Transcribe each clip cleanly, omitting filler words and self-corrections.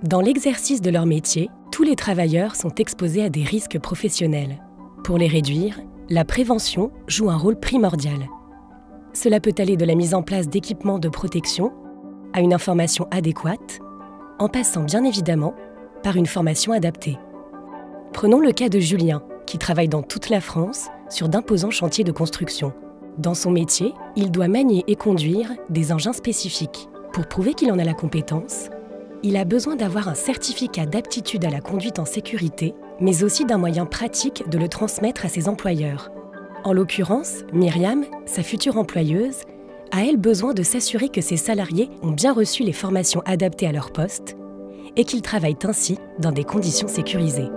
Dans l'exercice de leur métier, tous les travailleurs sont exposés à des risques professionnels. Pour les réduire, la prévention joue un rôle primordial. Cela peut aller de la mise en place d'équipements de protection à une information adéquate, en passant bien évidemment par une formation adaptée. Prenons le cas de Julien, qui travaille dans toute la France sur d'imposants chantiers de construction. Dans son métier, il doit manier et conduire des engins spécifiques. Pour prouver qu'il en a la compétence, il a besoin d'avoir un certificat d'aptitude à la conduite en sécurité, mais aussi d'un moyen pratique de le transmettre à ses employeurs. En l'occurrence, Myriam, sa future employeuse, a elle besoin de s'assurer que ses salariés ont bien reçu les formations adaptées à leur poste et qu'ils travaillent ainsi dans des conditions sécurisées.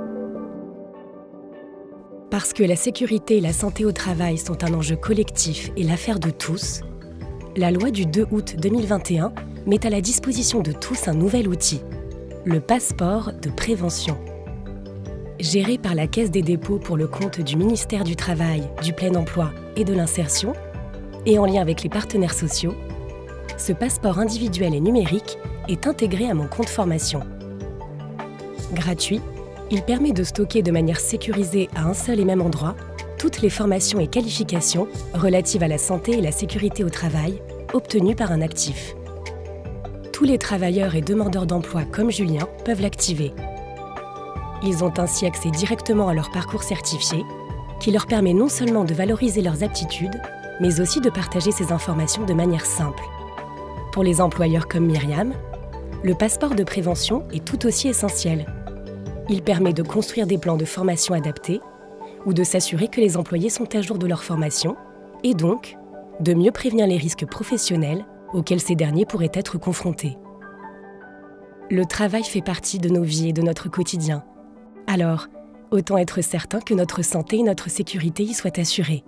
Parce que la sécurité et la santé au travail sont un enjeu collectif et l'affaire de tous, la loi du 2 août 2021 met à la disposition de tous un nouvel outil, le passeport de prévention. Géré par la Caisse des dépôts pour le compte du ministère du Travail, du Plein Emploi et de l'Insertion, et en lien avec les partenaires sociaux, ce passeport individuel et numérique est intégré à mon compte formation. Gratuit, il permet de stocker de manière sécurisée à un seul et même endroit toutes les formations et qualifications relatives à la santé et la sécurité au travail obtenues par un actif. Tous les travailleurs et demandeurs d'emploi comme Julien peuvent l'activer. Ils ont ainsi accès directement à leur parcours certifié, qui leur permet non seulement de valoriser leurs aptitudes, mais aussi de partager ces informations de manière simple. Pour les employeurs comme Myriam, le passeport de prévention est tout aussi essentiel. Il permet de construire des plans de formation adaptés ou de s'assurer que les employés sont à jour de leur formation et donc de mieux prévenir les risques professionnels auxquels ces derniers pourraient être confrontés. Le travail fait partie de nos vies et de notre quotidien. Alors, autant être certain que notre santé et notre sécurité y soient assurées.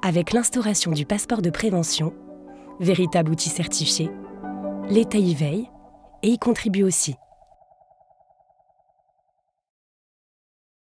Avec l'instauration du passeport de prévention, véritable outil certifié, l'État y veille et y contribue aussi.